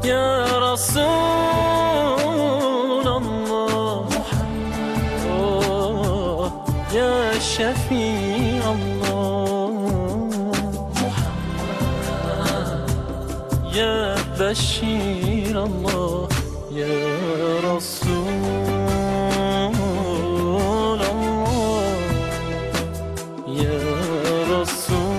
يا رسول الله يا شفيع الله يا بشير الله يا رسول الله يا رسول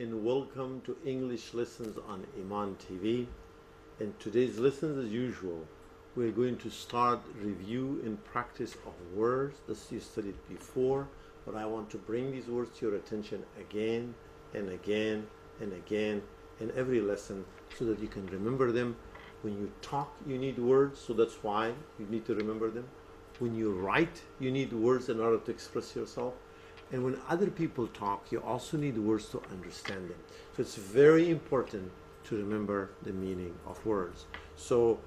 and welcome to English Lessons on Iman TV. In today's lessons, as usual, we're going to start review and practice of words that you studied before, but I want to bring these words to your attention again and again and again in every lesson so that you can remember them. When you talk, you need words, so that's why you need to remember them. When you write, you need words in order to express yourself. And when other people talk, you also need words to understand them. So it's very important to remember the meaning of words. So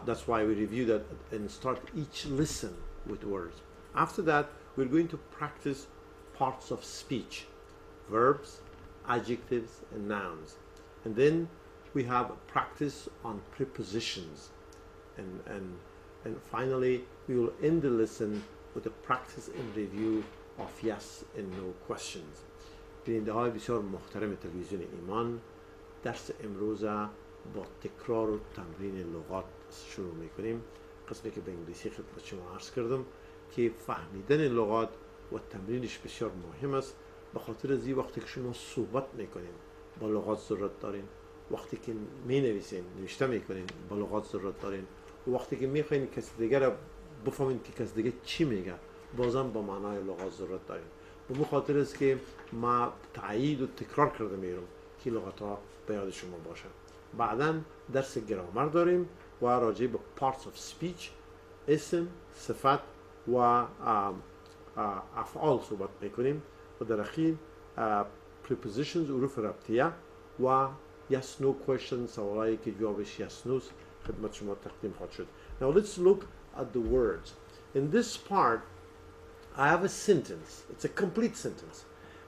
that's why we review that and start each lesson with words. After that, we're going to practice parts of speech, verbs, adjectives, and nouns. And then we have practice on prepositions. And finally, we will end the lesson with a practice and review of yes and no questions. بیننده های بسیار محترم تلویزیون ایمان، درس امروز با تکرار و تمرین لغات شروع میکنیم. قسمی که به انگلیسی خدمت شما عرض کردم که فهمیدن لغات و تمرینش بسیار مهم است، به خاطر از این وقتی که شما صحبت میکنین با لغات ضرورت دارین، وقتی که می نویسین نوشته میکنین با لغات ضرورت دارین، و وقتی که میخواین کسی دیگر را بفهمین که کسی دیگه چی میگه بازم با معنای لغات ضرورت داریم. به اون خاطر است که ما تایید و تکرار کرده میرم که لغات ها به یاد شما باشه. بعدا درس گرامر داریم و راجع به parts of speech، اسم، صفت و افعال صحبت میکنیم و در اخیر prepositions، حروف ربطیه و yes no questions، سوالایی که جوابش yes no خدمت شما تقدیم خواهد شد. Now let's look at the words. In this part I have a sentence. It's a complete sentence,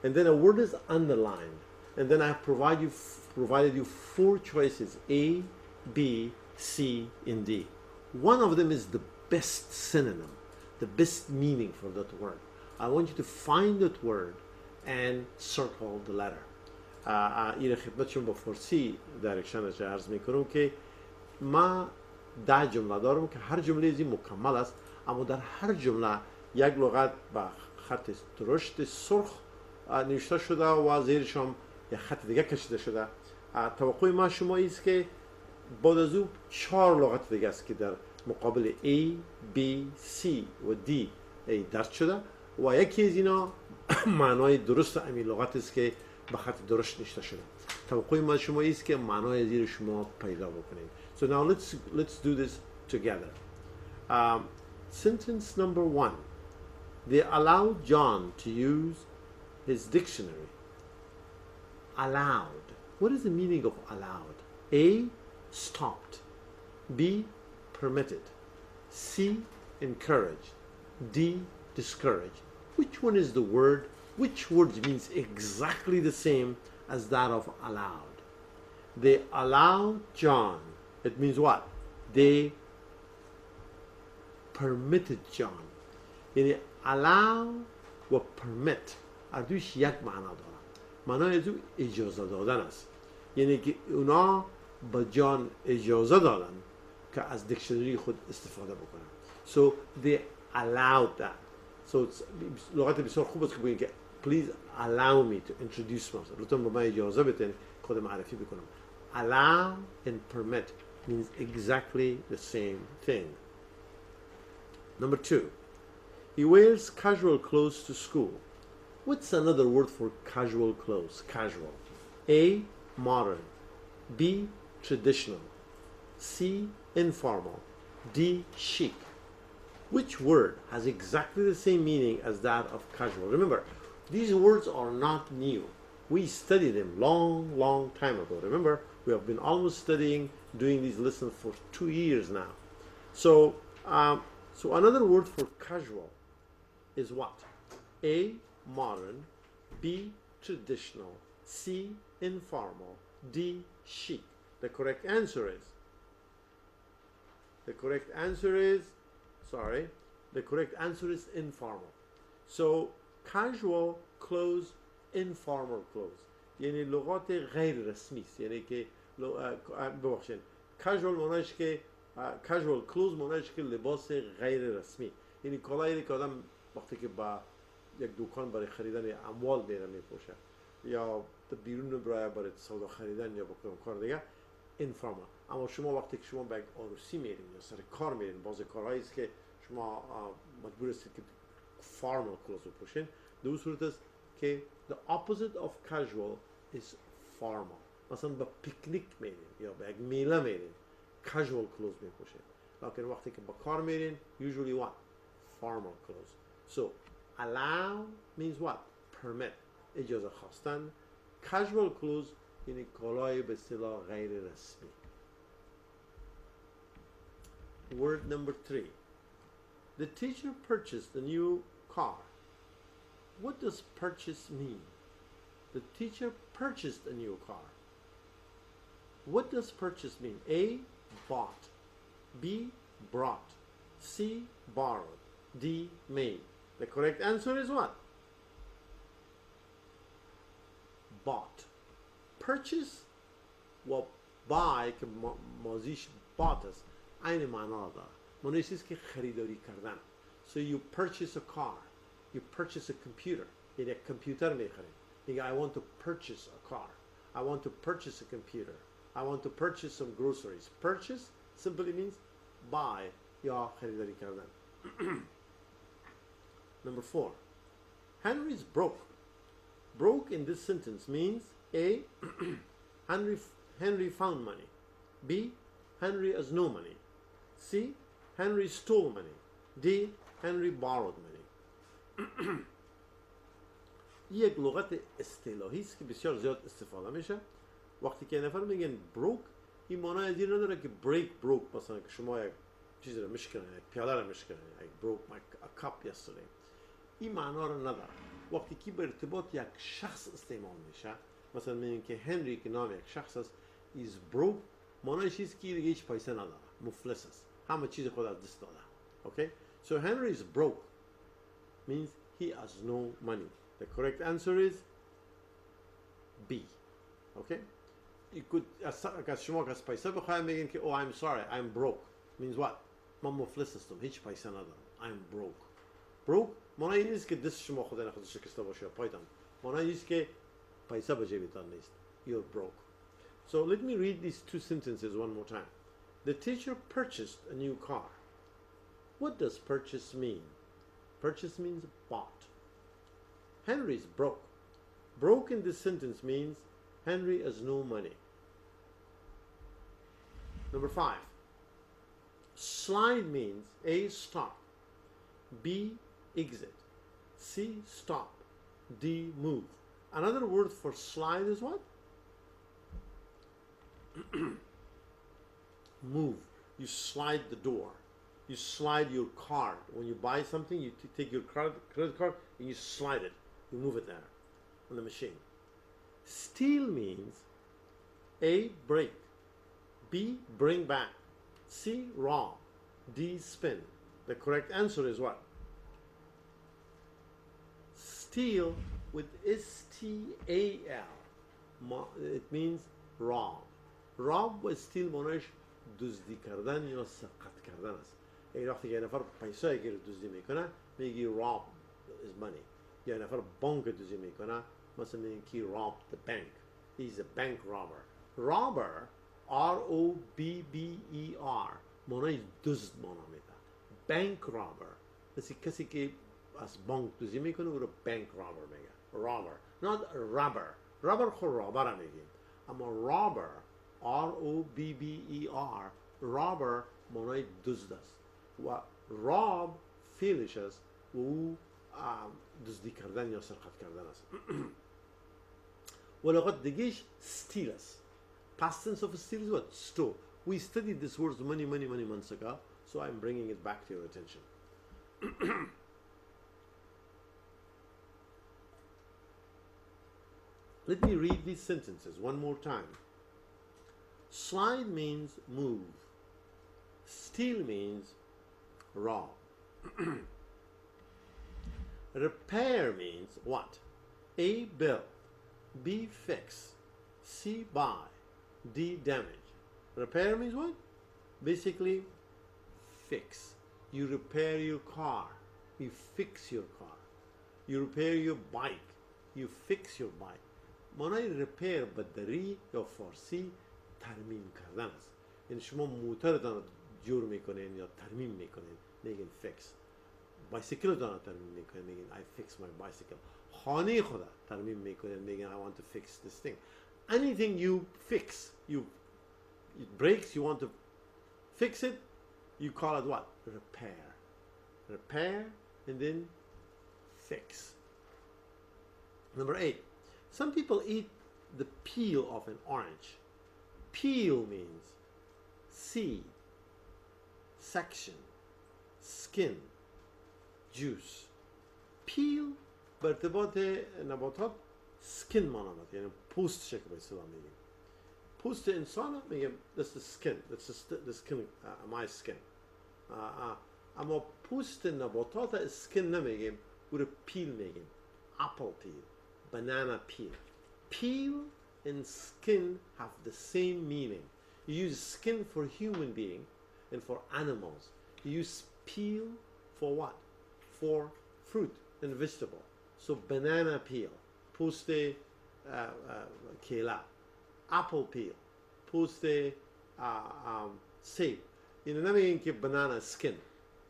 and then a word is underlined, and then I have provided you four choices: A, B, C, and D. One of them is the best synonym, the best meaning for that word. I want you to find that word and circle the letter. این خدمتشون با فارسی دایرکشنش عرض میکنم که ما 10 جمله دارم که هر جمله از این مکمل است، اما در هر جمله یک لغت با خط درشت سرخ نوشته شده و زیرش هم یک خط دیگه کشیده شده. توقع ما شما است که بعد از او 4 لغت دیگه است که در مقابل A, B, C و D درج شده و یکی از اینا معنای درست همین لغت است که با خط درشت نوشته شده. توقع ما شما است که معنای زیر شما پیدا بکنید. So now let's do this together. Sentence number 1. They allowed John to use his dictionary. Allowed. What is the meaning of allowed? A, stopped. B, permitted. C, encouraged. D, discouraged. Which one is the word? Which word means exactly the same as that of allowed? They allowed John. It means what? They permitted جان، یعنی allow و permit هر دویش یک معنا دارن. معنای از او اجازه دادن است، یعنی که اونا به جان اجازه دادن که از دیکشنری خود استفاده بکنن. So they allowed that. So لغت بسیار خوب است که بگیم که please allow me to introduce myself. لطفاً به من اجازه بدین خود معرفی بکنم. Allow and permit means exactly the same thing. Number 2, he wears casual clothes to school. What's another word for casual clothes? Casual. A, modern. B, traditional. C, informal. D, chic. Which word has exactly the same meaning as that of casual? Remember, these words are not new. We studied them long time ago. Remember, we have been almost studying, doing these lessons for 2 years now. So, so another word for casual is what? A, modern. B, traditional. C, informal. D, chic. The correct answer is informal. So casual clothes, informal clothes. یعنی لغات غیر رسمی است. یعنی که ببخشید casual معنیش که casual clothes معنیش که لباس غیر رسمی. یعنی کالایی که آدم وقتی که با یک دکان برای خریدن اموال میره میپوشه یا بیرون برای سودا خریدن یا با کار دیگه informal. اما شما وقتی که شما به یک عروسی میرین یا سر کار میرین، بعض کارهایی است که شما مجبور هستید که formal clothes بپوشین. در صورت است که the opposite of casual is formal. مثلا به پیکنیک میرین یا به یک میله میرین casual clothes میپوشین، لکن وقتی که به کار میرین usually what? Formal clothes. So allow means what? Permit، اجازه خواستن. Casual clothes یعنی کالای به اصطلاح غیر رسمی. Word number 3. The teacher purchased a new car. What does purchase mean? The teacher purchased a new car. What does purchase mean? A, bought. B, brought. C, borrowed. D, made. The correct answer is what? Bought. Purchase و buy که ماضیش bought است عین معنا داره. معنیش است که خریداری کردن. So you purchase a car. You purchase a computer. یعنی یک کامپیوتر میخرید. میگه I want to purchase a car. I want to purchase a computer. I want to purchase some groceries. Purchase simply means buy یا خریداری کردن. Number 4. Henry's broke. Broke in this sentence means A, Henry found money. B, Henry has no money. C, Henry stole money. D, Henry borrowed money. یک لغت اصطلاحی است که بسیار زیاد استفاده میشه. وقتی که نفر میگن broke، این معنی از این نداره که broke مثلا که شما یک چیزی رو میشکنن، یک پیاله رو میشکنن. I broke a cup yesterday. این معنا رو نداره. وقتی که به ارتباط یک شخص استعمال میشه، مثلا میگن که هنری که نام یک شخص است is broke، معنیش است که دیگه هیچ پیسه نداره، مفلس است، همه چیز خود از دست داده. Okay? So Henry is broke means he has no money. The correct answer is B. Okay? You could از شما که از پیسه بخواهیم بگین که oh I'm sorry I'm broke means what? من مفلس هستم، هیچ پیسه ندارم. I'm broke معنی این نیست که دست شما خدا نخواد شکسته باشه یا پایتان. معنی این است که پیسه به جیبتان نیست. You're broke. So let me read these two sentences one more time. The teacher purchased a new car. What does purchase mean? Purchase means bought. Henry is broke. Broke in this sentence means Henry has no money. Number 5. Slide means A, stop. B, exit. C, stop. D, move. Another word for slide is what? Move. You slide the door. You slide your card. When you buy something, you take your credit card and you slide it. You move it there on the machine. Steal means A, break. B, bring back. C, rob. D, spin. The correct answer is what? Steal with S-T-A-L. It means rob. rob و steal مانش دزدی کردن یا سرقت کردن است. یعنی وقتی یه نفر پیسه گیر دزدی میکنه میگی rob is money. یا نفر بانک دزدی میکنه مثلا میگی کی rob the bank. He's a bank robber. Robber R-O-B-B-E-R مانای دزد مانا میده. Bank robber مثل کسی که از بانک دزدی میکنه او رو bank robber میگه. Robber not robber. Robber خود رابر میگیم. اما robber R-O-B-B-E-R robber مانای دزد است و rob فعلش است و او دزدی کردن یا سرقت کردن است. و لغت دیگهش steal است. Past tense of steal is what? Stole. We studied this word many months ago, so I'm bringing it back to your attention. Let me read these sentences one more time. Slide means move. Steal means rob. Repair means what? A, build. B, fix. C, buy. D, damage. Repair means what? Basically, fix. You repair your car. You fix your car. You repair your bike. You fix your bike. مانای repair بدری یا فارسی ترمیم کردن است. یعنی شما موترتان جور میکنین یا ترمیم میکنین میگین fix. بایسیکل دارن ترمیم میکنین میگین I fix my bicycle. خانه خدا ترمیم میکنین میگین I want to fix this thing. Anything you fix, it breaks, you want to fix it, you call it what? Repair. Repair and then fix. Number 8. Some people eat the peel of an orange. Peel means seed, section, skin, juice. Peel برتباط نباتات skin مانند یعنی پوست شکل به اصطلاح میگیم. پوست انسان میگیم that's the skin, that's the skin, my skin. اما پوست نباتات skin نمیگیم او رو پیل میگیم. Apple peel, banana peel. Peel and skin have the same meaning. You use skin for human being and for animals. You use peel for what? For fruit and vegetable. So banana peel, پوست کیلا. Apple peel, پوست سیب. اینو نمیگین که banana skin.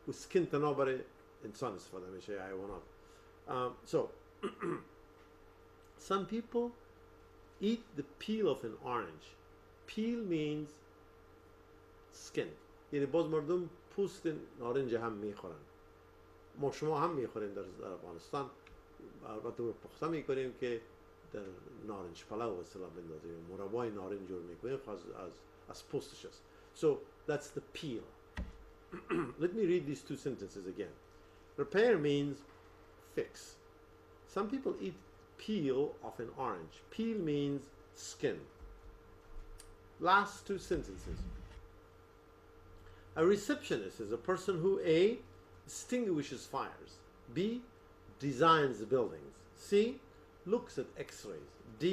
و skin تنها برای انسان استفاده میشه حیوانات. So some people eat the peel of an orange. Peel means skin. یعنی باز مردم پوست نارنج هم میخورن. ما شما هم میخوریم در افغانستان. البته پخته میکنیم که در نارنج پلو اصطلاح بندازیم. مربای نارنج جور میکنیم از پوستش است. So that's the peel. Let me read these two sentences again. Repair means fix. Some people eat peel of an orange. Peel means skin. Last two sentences. A receptionist is a person who A. extinguishes fires. B. designs buildings. C. looks at x-rays. D.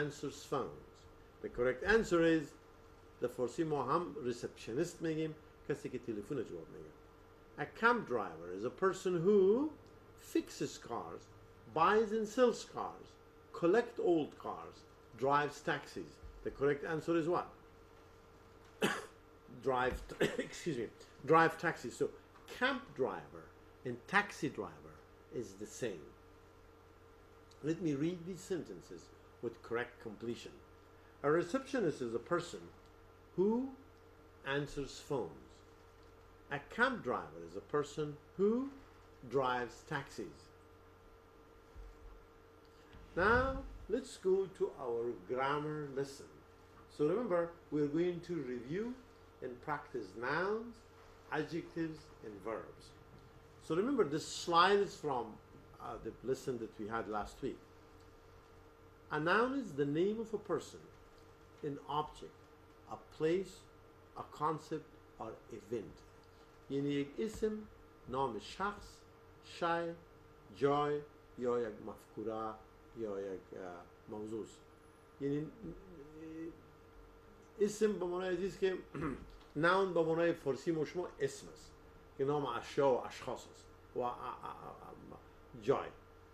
answers phones. The correct answer is the فارسی ما هم receptionist میگیم کسی که تلفن جواب میگه. A cab driver is a person who fixes cars, buys and sells cars, collects old cars, drives taxis. The correct answer is what? drive taxis. So cab driver and taxi driver is the same. Let me read these sentences with correct completion. A receptionist is a person who answers phones. A cab driver is a person who drives taxis. Now let's go to our grammar lesson. So remember, we're going to review and practice nouns, adjectives, and verbs. So remember, this slide is from the lesson that we had last week. A noun is the name of a person, an object, a place, a concept, or event. یعنی یک اسم نام شخص، شی، جای یا یک مفکوره یا یک موضوع است. یعنی اسم به معنای عزیز که نون به معنای فارسی ما شما اسم است که نام اشیا و اشخاص است و جای.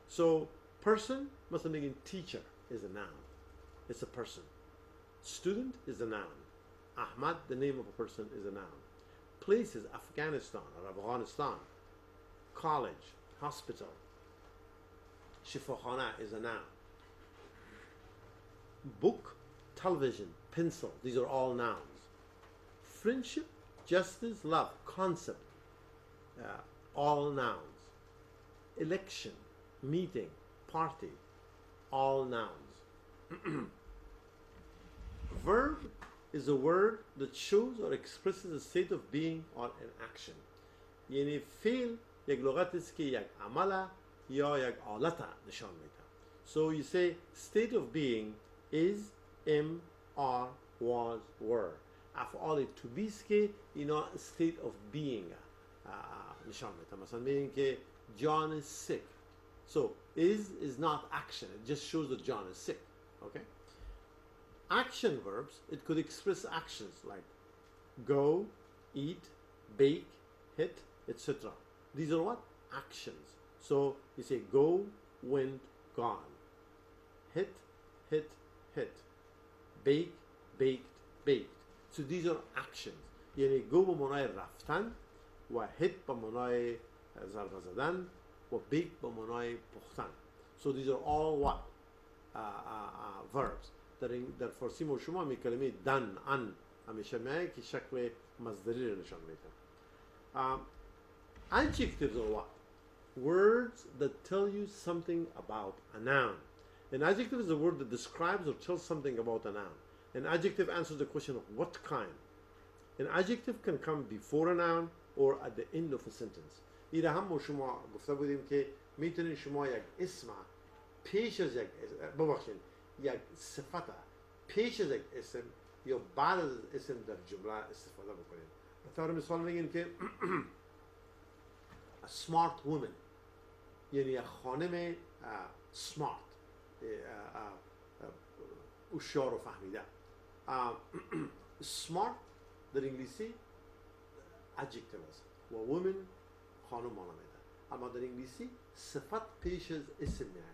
So person مثلا بگین teacher is a noun. It's a person. Student is a noun. Ahmad, the name of a person, is a noun. Places, Afghanistan or Afghanistan. College, hospital. Shifakhana is a noun. Book, television, pencil, these are all nouns. Friendship, justice, love, concept, all nouns. Election, meeting, party, all nouns. Verb is a word that shows or expresses a state of being or an action. یعنی فعل یک لغت است که یک عمل یا یک حالت نشان میده. So you say state of being is, am, are, was, were. افعال to be است که اینا state of being نشان میده. مثلا میگیم که John is sick. So is not action. It just shows that John is sick. Okay? Action verbs, it could express actions like go, eat, bake, hit, etc. These are what? Actions. So you say go, went, gone. Hit, hit, hit. Bake, baked, baked. So these are actions. یعنی go به معنای رفتن و hit به معنای ضربه زدن و bake به معنای پختن. So these are all what? Verbs. در فارسی ما شما می کلمه دن ان همیشه میگه که شکل مصدری رو نشان میده. Adjectives are what? Words that tell you something about a noun. An adjective is a word that describes or tells something about a noun. An adjective answers the question of what kind. An adjective can come before a noun or at the end of a sentence. ایره هم ما شما گفته بودیم که میتونید شما یک اسم پیش از یک ببخشید یک صفت پیش از یک اسم یا بعد از اسم در جمله استفاده بکنید. به طور مثال میگیم که a smart woman یعنی یک خانم smart هوشیار و فهمیده. smart در انگلیسی adjective است و woman خانم مانا میده. اما در انگلیسی صفت پیش از اسم میاد.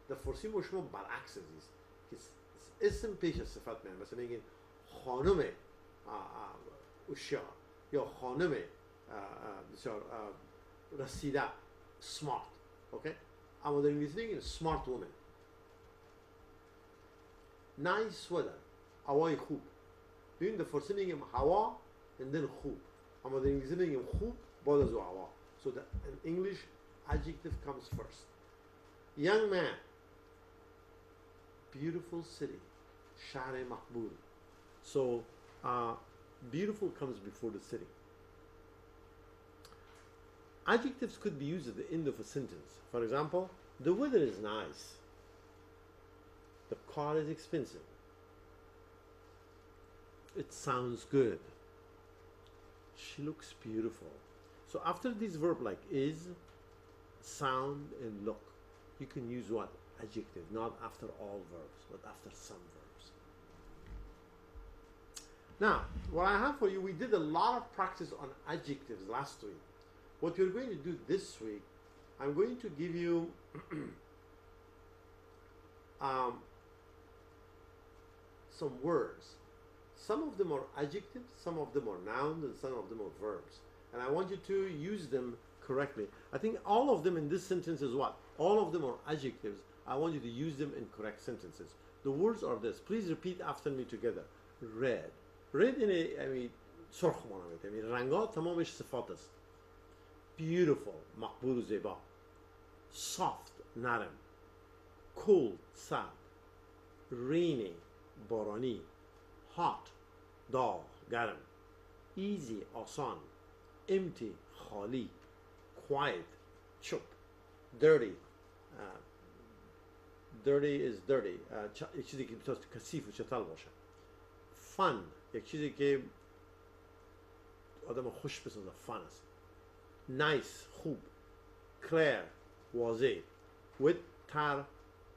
در فارسی ما شما برعکس است که اسم پیش از صفت میاد. مثلا میگین خانم هوشیار یا خانم بسیار رسیده smart. اوکی؟ اما در انگلیسی میگین smart woman. nice weather هوای خوب. ببین در فارسی میگیم هوا and then خوب. اما در انگلیسی میگیم خوب بعد از هوا. So the English adjective comes first. Young man. Beautiful city. شهر مقبول. So beautiful comes before the city. Adjectives could be used at the end of a sentence. For example, the weather is nice. The car is expensive. It sounds good. She looks beautiful. So after these verbs like is, sound, and look, you can use what? Adjective, not after all verbs, but after some verbs. Now, what I have for you, we did a lot of practice on adjectives last week. What we're going to do this week, I'm going to give you some words. Some of them are adjectives, some of them are nouns, and some of them are verbs. And I want you to use them correctly. I think all of them in this sentence is what? All of them are adjectives. I want you to use them in correct sentences. The words are this. Please repeat after me together. Red. Red یعنی سرخ مانامید. یعنی رنگا تمامش صفات است. Beautiful. مقبول و زیبا. Soft. نرم. Cold. سرد. Rainy. بارانی. Hot. داغ. گرم. Easy. آسان. Empty. خالی. Quiet. چوب. Dirty. Dirty is dirty. یک چیزی که بسیار کثیف و چتل باشه. Fun. یک چیزی که آدم خوش بسازه. Fun است. nice خوب clear واضح with تر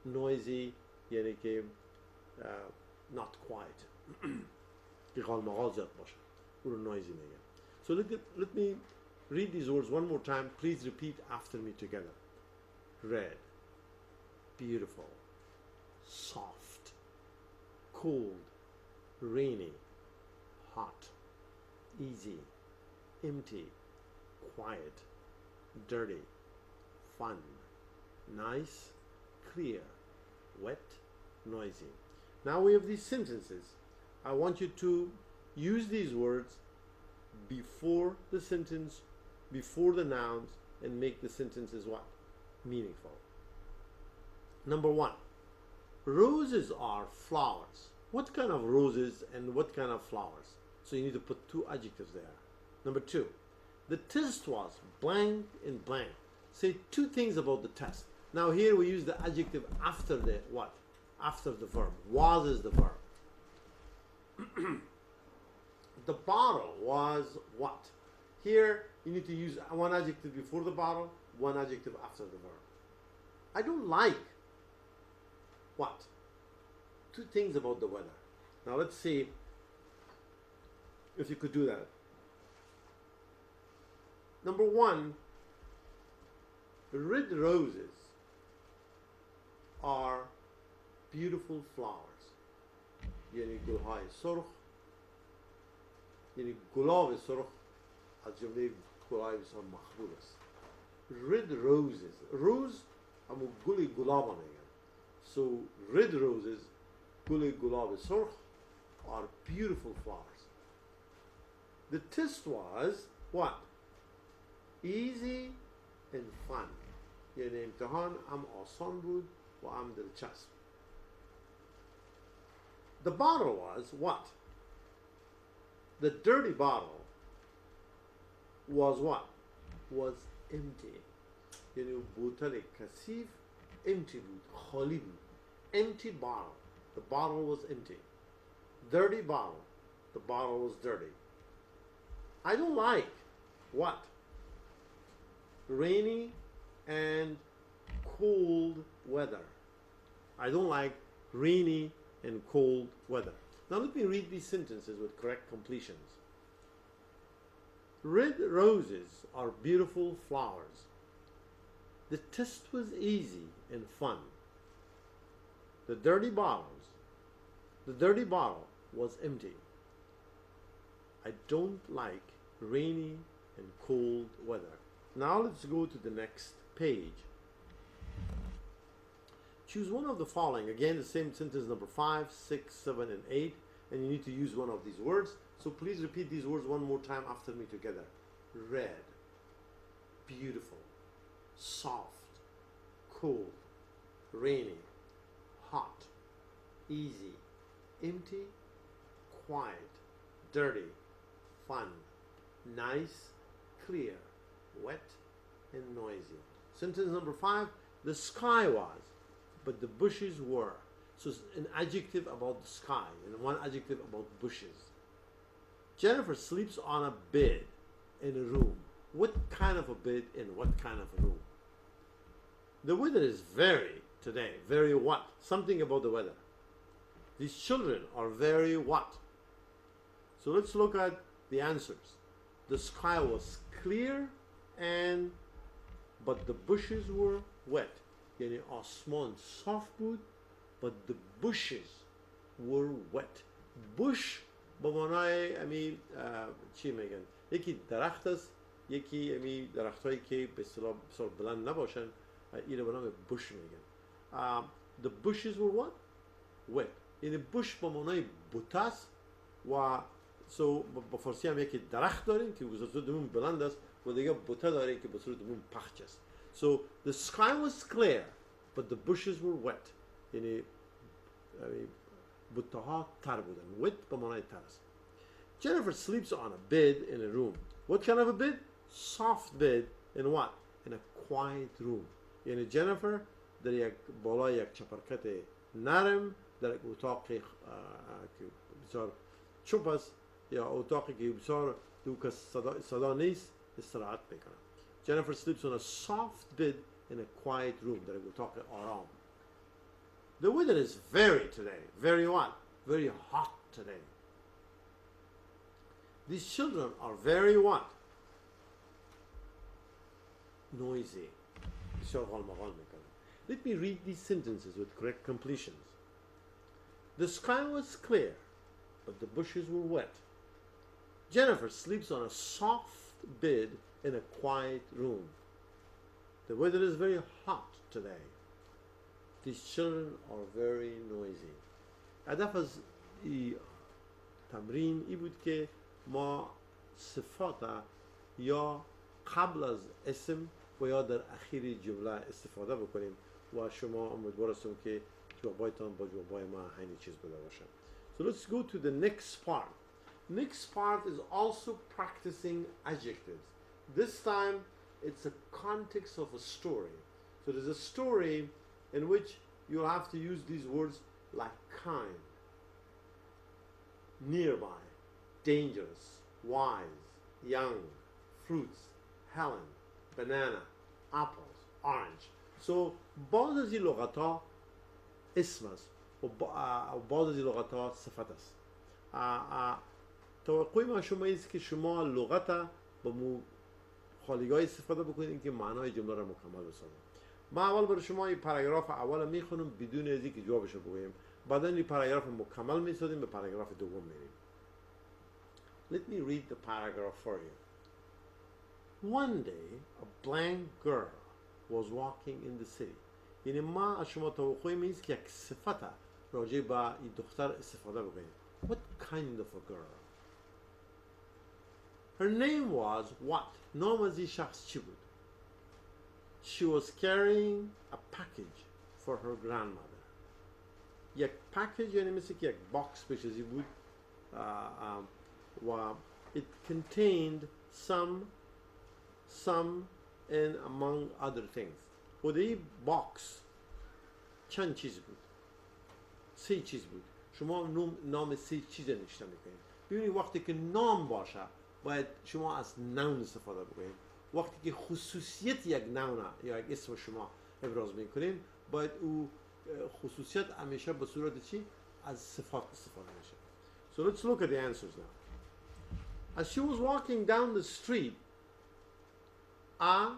noisy یعنی که not quiet که قالمقال زیاد باشه او رو noisy میگن. So let me read these words one more time. Please repeat after me together. Red, beautiful, soft, cold, rainy, hot, easy, empty, quiet, dirty, fun, nice, clear, wet, noisy. Now we have these sentences. I want you to use these words before the sentence, before the nouns, and make the sentences what? Meaningful. Number one, roses are flowers. What kind of roses and what kind of flowers? So you need to put two adjectives there. Number two, the test was blank and blank. Say two things about the test. Now here we use the adjective after the what? After the verb. Was is the verb. The bottle was what? Here you need to use one adjective before the bottle, one adjective after the verb. I don't like what? Two things about the weather. Now let's see if you could do that. Number one, red roses are beautiful flowers. یعنی گلهای سرخ یعنی گلاب سرخ از جمله گلهای بسیار مقبول است. Red roses. Rose همون گل گلاب میگن. So red roses گل گلاب سرخ are beautiful flowers. The test was what? Easy and fun. یعنی امتحان هم آسان بود و هم دلچسب. The bottle was what? The dirty bottle was what? Was empty. یعنی بوتل کثیف empty بود خالی بود. Empty bottle. The bottle was empty. Dirty bottle. The bottle was dirty. I don't like what? Rainy and cold weather. I don't like rainy and cold weather. Now let me read these sentences with correct completions. Red roses are beautiful flowers. The test was easy and fun. The dirty bottle was empty. I don't like rainy and cold weather. Now let's go to the next page. Choose one of the following. Again, the same sentence number 5, 6, 7, and 8. And you need to use one of these words. So please repeat these words one more time after me together. Red, beautiful, soft, cold, rainy, hot, easy, empty, quiet, dirty, fun, nice, clear, wet, and noisy. Sentence number 5, the sky was, but the bushes were. So it's an adjective about the sky and one adjective about bushes. Jennifer sleeps on a bed in a room. What kind of a bed in what kind of a room? The weather is very today, very what? Something about the weather. These children are very what? So let's look at the answers. The sky was clear but the bushes were wet. یعنی آسمان صاف بود but the bushes were wet. bush با معنای امی چی میگن؟ یکی درخت است یکی امی درخت هایی که به اصطلاح بسیار بلند نباشن اینو به نام bush میگن. The bushes were what? Wet. یعنی bush با معنای بوته است و با فارسی هم یکی درخت داریم که به صورت دمون بلند است و دیگه بوته داریم که به صورت دمون پخچ است. So the sky was clear but the bushes were wet. یعنی بوته ها تر بودن. Wet با معنای تر است. Jennifer sleeps on a bed in a room. What kind of a bed? Soft bed in what? In a quiet room. یعنی جنیفر در یک بالای یک چپرکت نرم در یک اتاق که بسیار چوب است یا اتاقی که بسیار دو که صدا نیست استراحت میکنه. Jennifer sleeps on a soft bed in a quiet room. That I will talk around. The weather is very today. Very what? Very hot today. These children are very what? Noisy. Let me read these sentences with correct completions. The sky was clear, but the bushes were wet. Jennifer sleeps on a soft bed in a quiet room. The weather is very hot today. These children are very noisy. هدف از تمرین ای بود که ما صفات یا قبل از اسم و یا در اخیر جمله استفاده بکنیم و شما امیدوار هستم که جوابایتان با جوابای ما همین چیز بوده باشه. So let's go to the next part. Next part is also practicing adjectives. This time it's a context of a story. So there's a story in which you'll have to use these words like kind, nearby, dangerous, wise, young, fruits, Helen, banana, apples, orange. So بعض از این لغت ها اسم است و بعض از این لغت ها صفت است. توقع ما شما است که شما لغت با خالیگاه استفاده بکنید که معنای جمله را مکمل بسازید. ما اول برای شما این پاراگراف اول میخونم بدون از اینکه جوابش رو بگویم. بعدا این پاراگراف مکمل میسازیم به پاراگراف دوم میریم. Let me read the paragraph for you. One day a blank girl was walking in the city. یعنی ما از شما توقع میست که یک صفت راجع به این دختر استفاده بکنید. What kind of a girl? Her name was what? نام از این شخص چی بود؟ She was carrying a package for her grandmother. یک package یعنی مثل که یک باکس پیش ازی بود و it contained some and among other things. و در این باکس چند چیز بود؟ 3 چیز بود. شما نام 3 چیز نوشته میکنید. ببینید وقتی که نام باشه باید شما از نون استفاده بکنید. وقتی که خصوصیت یک نون یا یک اسم شما ابراز میکنید باید او خصوصیت همیشه به صورت چی؟ از صفات استفاده میشه. So let's look at the answers now. As she was walking down the street, a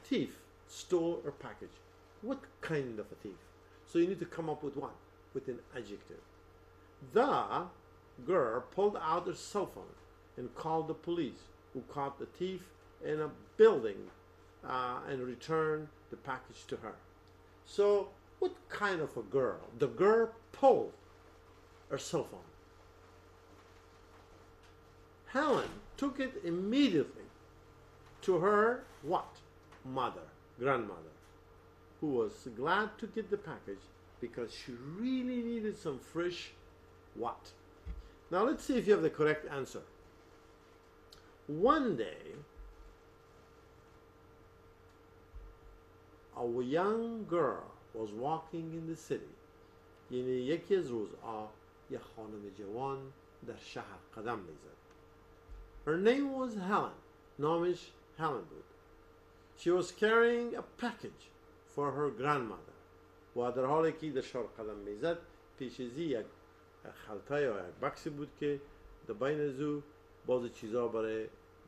thief stole her package. What kind of a thief? So you need to come up with one, with an adjective. The girl pulled out her cell phone and called the police, who caught the thief in a building and returned the package to her. So what kind of a girl? The girl pulled her cell phone. Helen took it immediately to her what? Mother, grandmother, who was glad to get the package because she really needed some fresh what? Now let's see if you have the correct answer. One day, a young girl was walking in the city. یعنی یکی از روزها یک خانم جوان در شهر قدم میزد. Her name was Helen. نامش Helen بود. She was carrying a package for her grandmother. و در حالی که در شهر قدم میزد پیش ازی یک خلطه یا یک بکسی بود که در بین ازو بعضی چیزا برای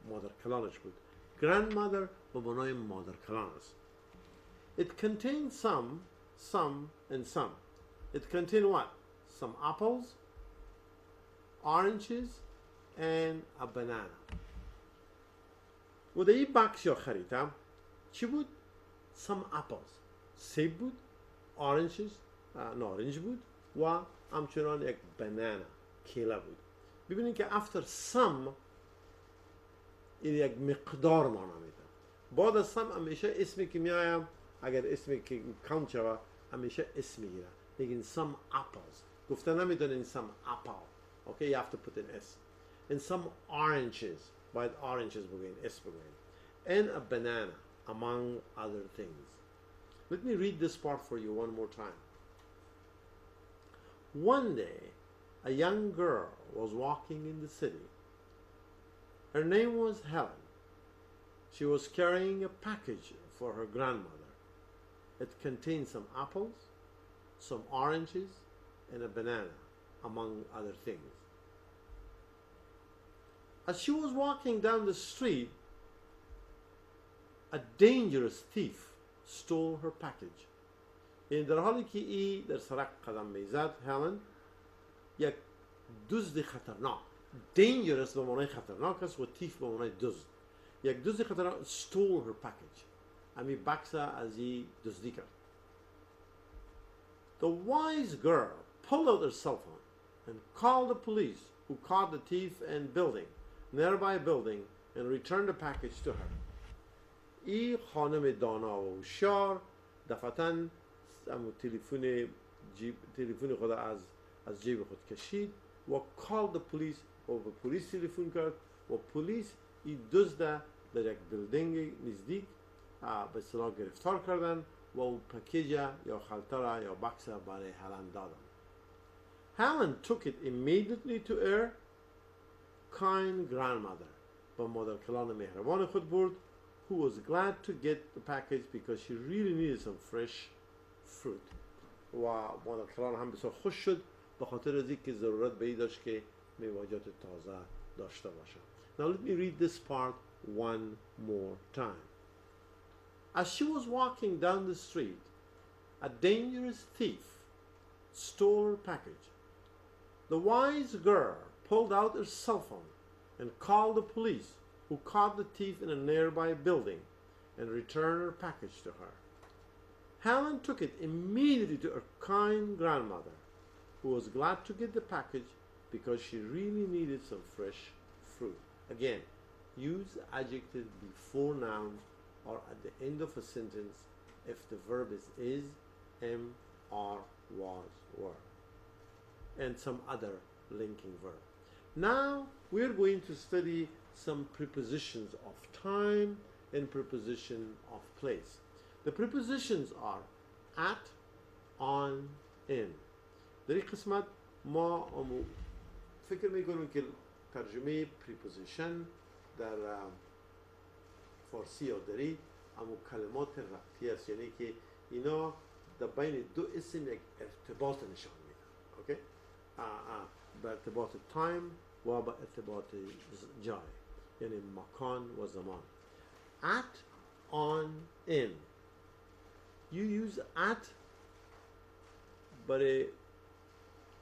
مادر کلانش بود. Grandmother به معنای مادر کلان است. It contained some and some. It contained what? Some apples, oranges, and a banana. و در این بکس یا خریدم چی بود؟ Some apples. سیب بود، oranges, نارنج بود و همچنان یک banana کیله بود. ببینید که after some این یک مقدار معنا میده. بعد از some همیشه اسمی که میایم اگر اسمی که کم شود همیشه اسم میگیره. میگین some apples. گفته نمیدونین some apple. Okay, you have to put an S. And some oranges. باید oranges بگوین، S بگوین. And a banana, among other things. Let me read this part for you one more time. One day, a young girl was walking in the city. Her name was Helen. She was carrying a package for her grandmother. It contained some apples, some oranges, and a banana, among other things. As she was walking down the street, a dangerous thief stole her package. در حالی که ای در سرک قدم میزد، هلن یک دزد خطرناک، dangerous به معنای خطرناک است و thief به معنای دزد، یک دزد خطرناک stole her package، امی بکس از ای دزدی کرد. The wise girl pulled out her cell phone and called the police, who caught the thief in nearby building, and returned the package to her. ای خانم دانا و هوشیار دفعتاً تلفن خود از جیب خود کشید و called the police و به پلیس تلفن کرد و پلیس ای دزد در یک بیلدینگ نزدیک به اصطلاح گرفتار کردن و اون پکیج یا خلطه را یا بکس برای هلن دادن. Helen took it immediately to her kind grandmother. با مادر کلان مهربان خود برد who was glad to get the package because she really needed some fresh fruit. و مادر کلان هم بسیار خوش شد به خاطر از اینکه ضرورت به این داشت که میوه‌جات تازه داشته باشه. Now let me read this part one more time. As she was walking down the street, a dangerous thief stole her package. The wise girl pulled out her cell phone and called the police, who caught the thief in a nearby building and returned her package to her. Helen took it immediately to her kind grandmother, who was glad to get the package because she really needed some fresh fruit. Again, use adjective before noun or at the end of a sentence if the verb is, am, are, was, were, and some other linking verb. Now we're going to study some prepositions of time and preposition of place. The prepositions are at, on, in. در این قسمت ما فکر میکنیم که ترجمه preposition در فارسی یاد دارید اما کلمات ربطی است، یعنی که اینا در بین دو اسم یک ارتباط نشان میدن. اوکی؟ به ارتباط time و به ارتباط جای، یعنی مکان و زمان. At, on, in. You use at برای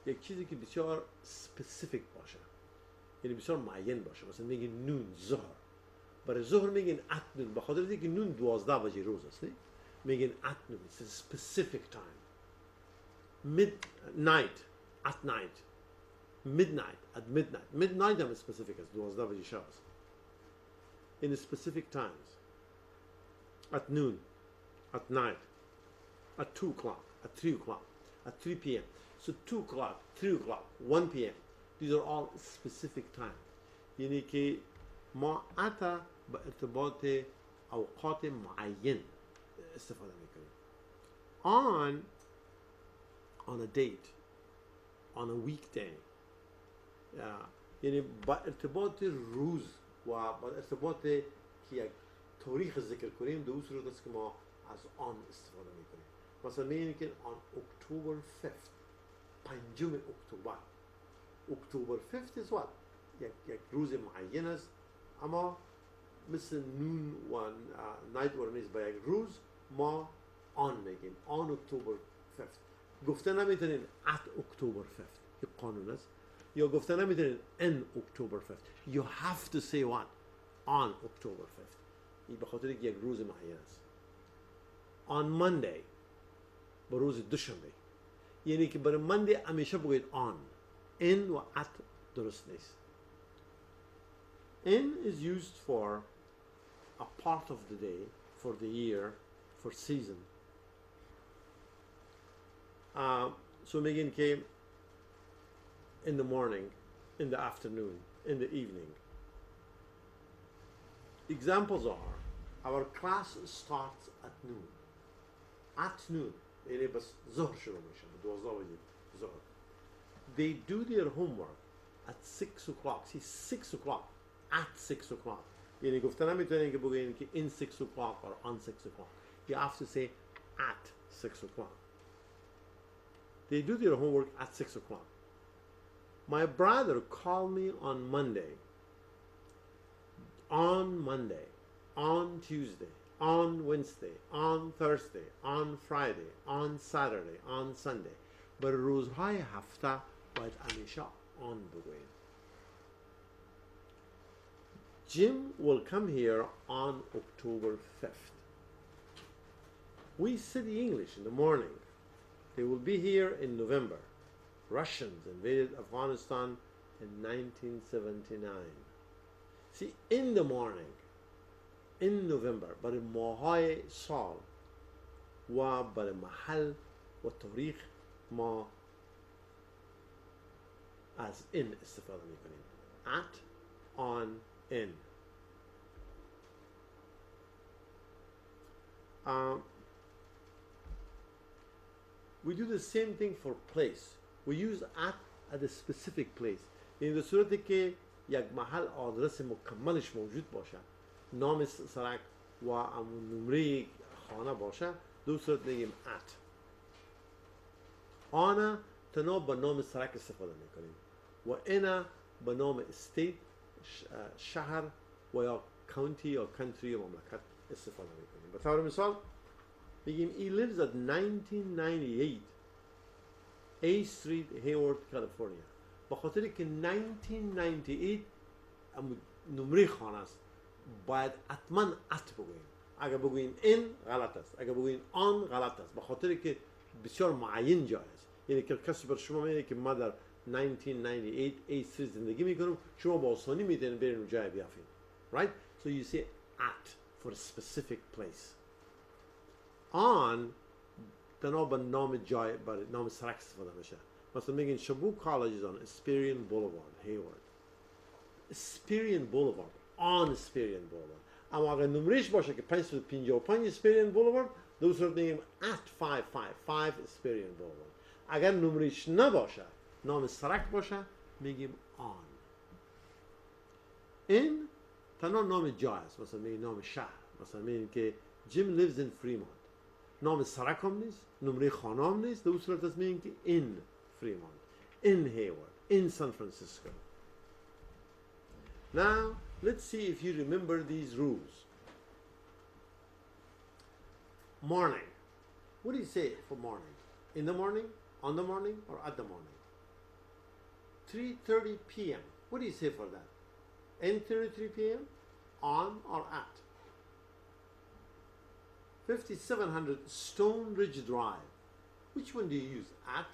یک چیزی که بسیار specific باشه، یعنی بسیار معین باشه. مثلا میگین نون ظهر، برای ظهر میگین at نون، به خاطر اینکه نون 12 بجه روز است، میگین at نون. It's a specific time. Midnight, at night. Midnight, at midnight. Midnight هم specific است، 12 بجه شب است. In specific times. At noon, at night, at 2 o'clock, at 3 o'clock, at 3 p.m. So 2 o'clock, 3 o'clock, 1 p.m. These are all specific time. یعنی که ما اتا به ارتباط اوقات معین استفاده میکنیم. On a date, on a weekday. یعنی با ارتباط روز و با ارتباط که یک تاریخ ذکر کنیم، دو صورت است که ما از آن استفاده میکنیم. مثلا میگیم که on October 5th، 5 اکتبر. October 5th is what؟ یک روز معین است، اما مثل نون و نایت و نیست با یک روز ما آن میگیم on October 5th. گفته نمیتونین at October 5th، یک قانون است. یا گفته نمیتونین in October 5th. You have to say what? On October 5th. این به خاطر یک روز معین است. On Monday، با روز دوشنبه. یعنی که برای Monday همیشه بگوید on. In و at درست نیست. In is used for a part of the day, for the year, for season. So میگین که in the morning, in the afternoon, in the evening. Examples are, our class starts at noon. At noon, یعنی بس ظهر شروع میشه، 12 بجه ظهر. They do their homework at 6 o'clock. See, 6 o'clock, at 6 o'clock. یعنی گفتن نمیتونین که بگین که in 6 o'clock or on 6 o'clock. You have to say at 6 o'clock. They do their homework at 6 o'clock. My brother called me on Monday, on Tuesday, on Wednesday, on Thursday, on Friday, on Saturday, on Sunday. But روزهای هفته باید همیشه on بگوییم. Jim will come here on October 5th. We study English in the morning. They will be here in November. Russians invaded Afghanistan in 1979. See, in the morning, in November, برای ماهای سال و برای محل و تاریخ ما از in استفاده میکنیم. At, on, in. We do the same thing for place. We use at a specific place. یعنی در صورتی که یک محل آدرس مکملش موجود باشه، نام سرک و نمره خانه باشه، دو صورت میگیم at. آن تنها به نام سرک استفاده میکنیم و اینا به نام استیت، شهر و یا کانتی یا کانتری یا مملکت استفاده میکنیم. به طور مثال میگیم he lives at 1998 A Street, Hayward, California. به خاطر که 1998 نمره خانه است باید حتما at بگوییم. اگر بگوییم in غلط است، اگر بگوییم on غلط است، به خاطر که بسیار معین جای است. یعنی که کسی بر شما میگه که ما در 1998 A Street زندگی میکنم، شما با آسانی میتونید برین اون جای بیافین. Right? So you say at for a specific place. On تنها به نام جای، برای نام سرک استفاده میشه. مثلا میگین شبو کالج is on Esperion Boulevard, Hayward. Esperion Boulevard, on Esperion Boulevard. اما اگر نمرش باشه که 555 Esperion Boulevard، دو صورت میگیم at 555 Esperion Boulevard. اگر نمرش نباشه، نام سرک باشه، میگیم on. in تنها نام جای است. مثلا میگیم نام شهر. مثلا میگیم که Jim lives in Fremont. نام سرک هم نیست، نمره خانه هم نیست، دو صورت است میگیم که in Fremont, in Hayward, in San Francisco. Now, let's see if you remember these rules. Morning. What do you say for morning? In the morning, on the morning, or at the morning? 3:30 p.m. What do you say for that? In 33 p.m., on or at? 5700 Stone Ridge Drive. Which one do you use? At,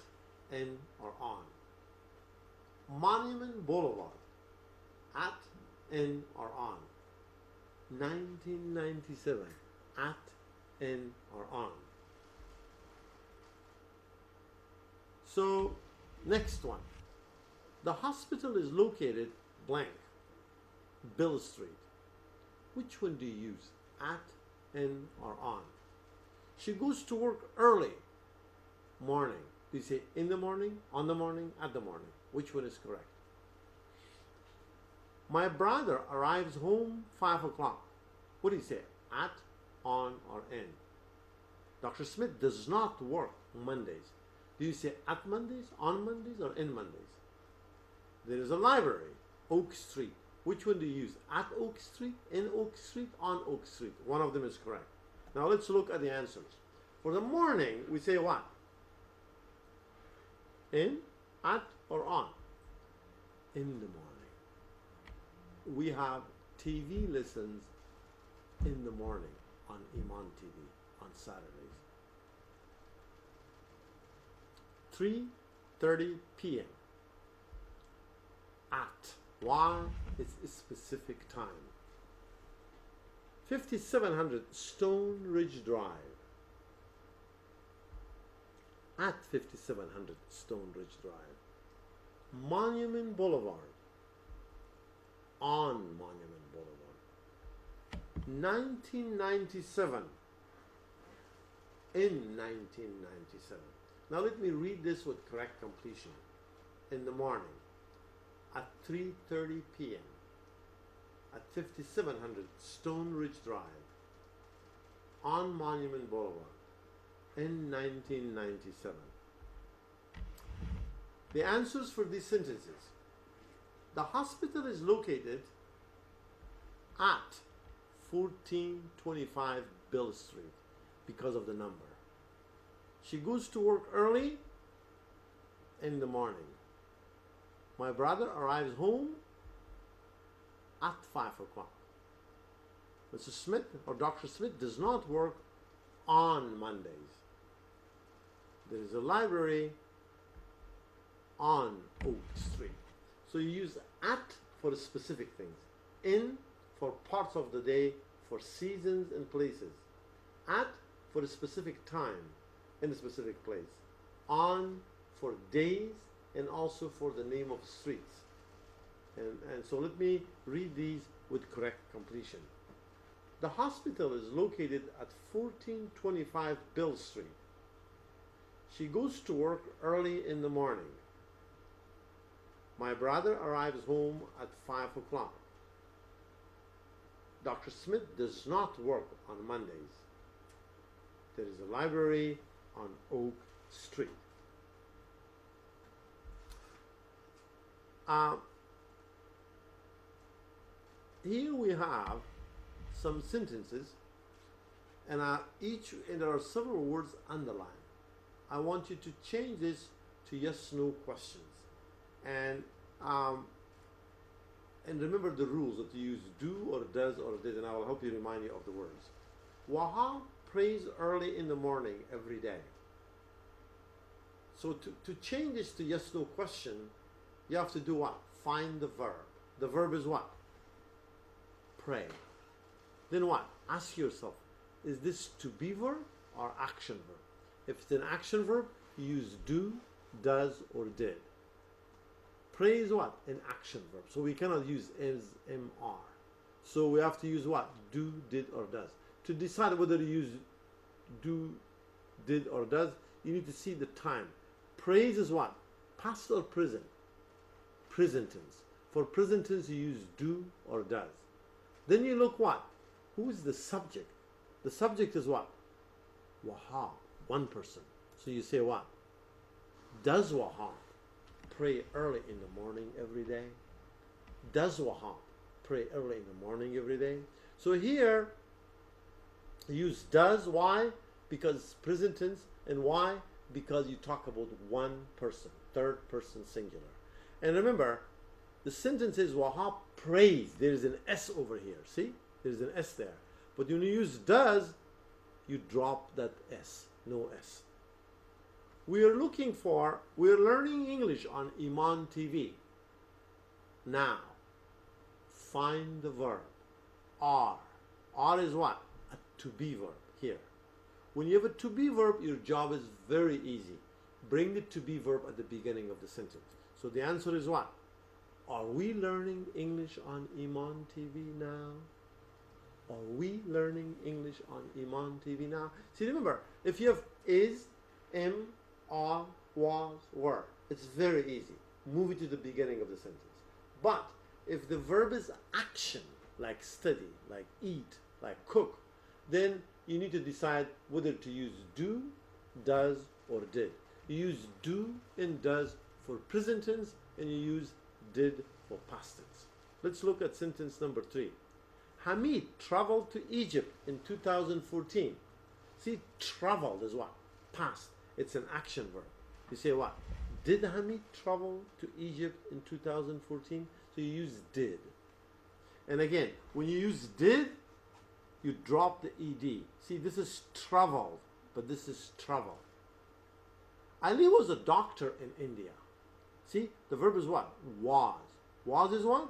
in, or on? Monument Boulevard. At, in, or on? 1997. At, in, or on? So, next one. The hospital is located blank. Bill Street. Which one do you use? At, in, or on? She goes to work early. Morning. Do you say in the morning, on the morning, at the morning? Which one is correct? My brother arrives home 5 o'clock. What do you say? At, on, or in? Dr. Smith does not work Mondays. Do you say at Mondays, on Mondays, or in Mondays? There is a library, Oak Street. Which one do you use? At Oak Street, in Oak Street, on Oak Street? One of them is correct. Now let's look at the answers. For the morning, we say what? In, at, or on? In the morning. We have TV lessons in the morning on Iman TV on Saturdays. 3:30 p.m. At. Why? It's a specific time. 5700 Stone Ridge Drive. At 5700 Stone Ridge Drive. Monument Boulevard. On Monument Boulevard. 1997. In 1997. Now let me read this with correct completion. In the morning. At 3:30 p.m. at 5700 Stone Ridge Drive on Monument Boulevard in 1997. The answers for these sentences. The hospital is located at 1425 Bill Street because of the number. She goes to work early in the morning. My brother arrives home at 5 o'clock. Mrs. Smith or Dr. Smith does not work on Mondays. There is a library on Oak Street. So you use at for specific things, in for parts of the day, for seasons and places, at for a specific time in a specific place, on for days, and also for the name of streets. And so let me read these with correct completion. The hospital is located at 1425 Bill Street. She goes to work early in the morning. My brother arrives home at 5 o'clock. Dr. Smith does not work on Mondays. There is a library on Oak Street. Here we have some sentences, and there are several words underlined. I want you to change this to yes/no questions, and remember the rules that you use do or does or did, and I will help you remind you of the words. Wahab prays early in the morning every day. So to change this to yes/no question, you have to do what? Find the verb. The verb is what? Pray. Then what? Ask yourself, is this to be verb or action verb? If it's an action verb, you use do, does, or did. Pray is what? An action verb. So we cannot use is, am, are. So we have to use what? Do, did, or does. To decide whether to use do, did, or does, you need to see the time. Praise is what? Past or present? Present tense. For present tense, you use do or does. Then you look what? Who is the subject? The subject is what? Wahab, one person. So you say what? Does Wahab pray early in the morning every day? Does Wahab pray early in the morning every day? So here, you use does. Why? Because present tense. And why? Because you talk about one person, third person singular. And remember, the sentence is Wahab prays. There is an S over here. See? There is an S there. But when you use does, you drop that S. No S. We're learning English on Iman TV. Now, find the verb. Are. Are is what? A to be verb here. When you have a to be verb, your job is very easy. Bring the to be verb at the beginning of the sentence. So the answer is what? Are we learning English on Iman TV now? Are we learning English on Iman TV now? See, remember, if you have is, am, are, was, were, it's very easy. Move it to the beginning of the sentence. But if the verb is action, like study, like eat, like cook, then you need to decide whether to use do, does, or did. You use do and does for present tense, and you use did for past tense. Let's look at sentence number 3. Hamid traveled to Egypt in 2014. See, traveled is what? Past. It's an action verb. You say what? Did Hamid travel to Egypt in 2014? So you use did. And again, when you use did, you drop the ed. See, this is traveled, but this is travel. Ali was a doctor in India. See, the verb is what? Was. Was is what?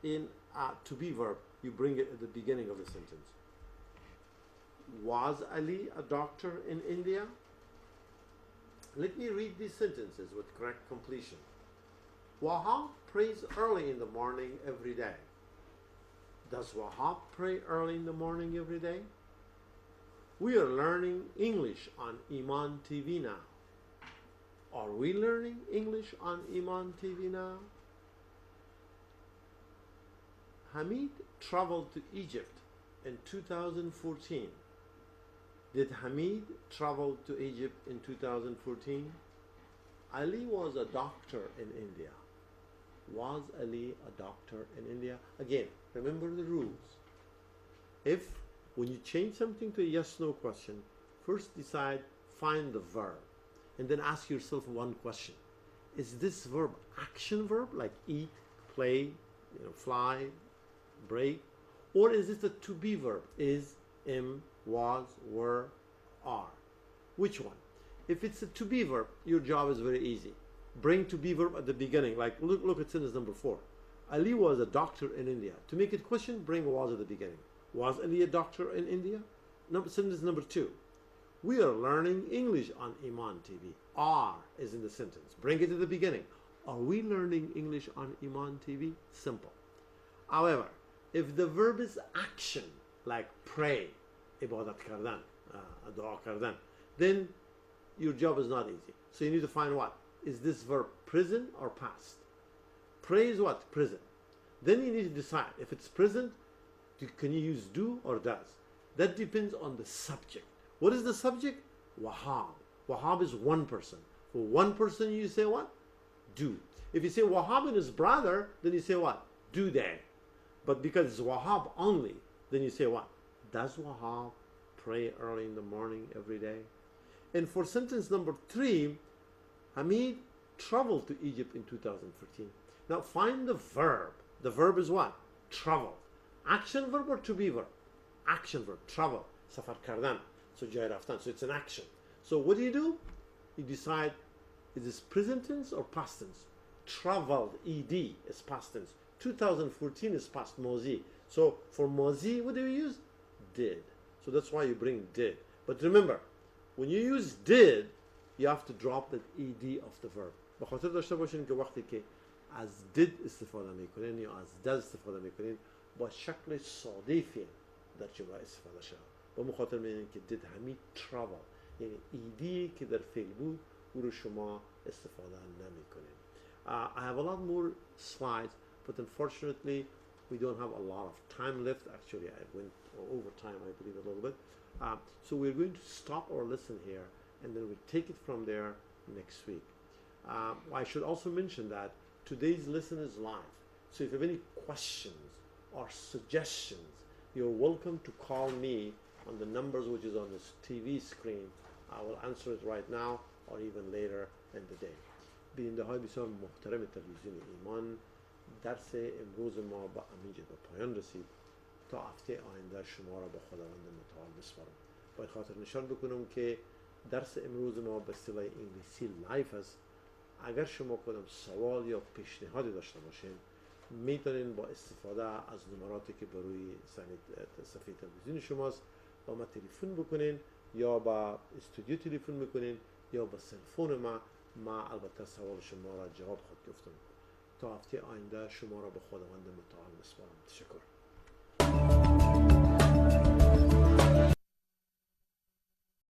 In to be verb, you bring it at the beginning of the sentence. Was Ali a doctor in India? Let me read these sentences with correct completion. Wahab prays early in the morning every day. Does Wahab pray early in the morning every day? We are learning English on Iman TV now. Are we learning English on Iman TV now? Hamid traveled to Egypt in 2014. Did Hamid travel to Egypt in 2014? Ali was a doctor in India. Was Ali a doctor in India? Again, remember the rules. If when you change something to a yes/no question, first decide, find the verb, and then ask yourself one question. Is this verb action verb like eat, play, fly, break? Or is it a to be verb? Is, am, was, were, are? Which one? If it's a to be verb, your job is very easy. Bring to be verb at the beginning. Like look at sentence number 4. Ali was a doctor in India. To make it question, bring was at the beginning. Was Ali a doctor in India? Sentence number 2. We are learning English on Iman TV. Are is in the sentence. Bring it to the beginning. Are we learning English on Iman TV? Simple. However, if the verb is action, like pray, ibadat kardan, dua kardan, then your job is not easy. So you need to find what? Is this verb present or past? Pray is what? Present. Then you need to decide if it's present, can you use do or does? That depends on the subject. What is the subject? Wahab. Wahab is one person. For one person you say what? Do. If you say Wahab and his brother, then you say what? Do they. But because it's Wahab only, then you say what? Does Wahab pray early in the morning every day? And for sentence number 3, Hamid traveled to Egypt in 2014. Now find the verb. The verb is what? Travel. Action verb or to be verb? Action verb. Travel. Safar kardan. So jai raftan. So it's an action. So what do? You decide, is this present tense or past tense? Traveled, ed, is past tense. 2014 is past mozi. So for mozi, what do you use? Did. So that's why you bring did. But remember, when you use did, you have to drop that ed of the verb. بخاطر داشته باشین که وقتی که از did استفاده میکنین یا از does استفاده میکنین با شکل ساده فعل در جمله استفاده شود. با مخاطر میگن که did Hamid travel، یعنی ایدی که در فعل بود او رو شما استفاده نمیکنین. I have a lot more slides, but unfortunately we don't have a lot of time left. Actually, I went over time, I believe, a little bit. So we're going to stop our lesson here, and then we'll take it from there next week. I should also mention that today's lesson is live. So if you have any questions or suggestions, you're welcome to call me on the numbers which is on this TV screen. I will answer it right now or even later in the day. بیننده های بسیار محترم تلویزیون ایمان، درس امروز ما با همینجا به پایان رسید. تا هفته آینده شما را به خداوند متعال بسپارم. باید خاطر نشان بکنم که درس امروز ما به اصطلاح انگلیسی لایف است. اگر شما کدام سوال یا پیشنهادی داشته باشین، میتونین با استفاده از نمراتی که بروی صفحه تلویزیون شماست با ما تلفن بکنین، یا با استودیو تلفن بکنین، یا با تلفن ما البته سوال شما را جواب خود گفتم. تا هفته آینده شما را به خداوند متعال بسپارم. تشکر.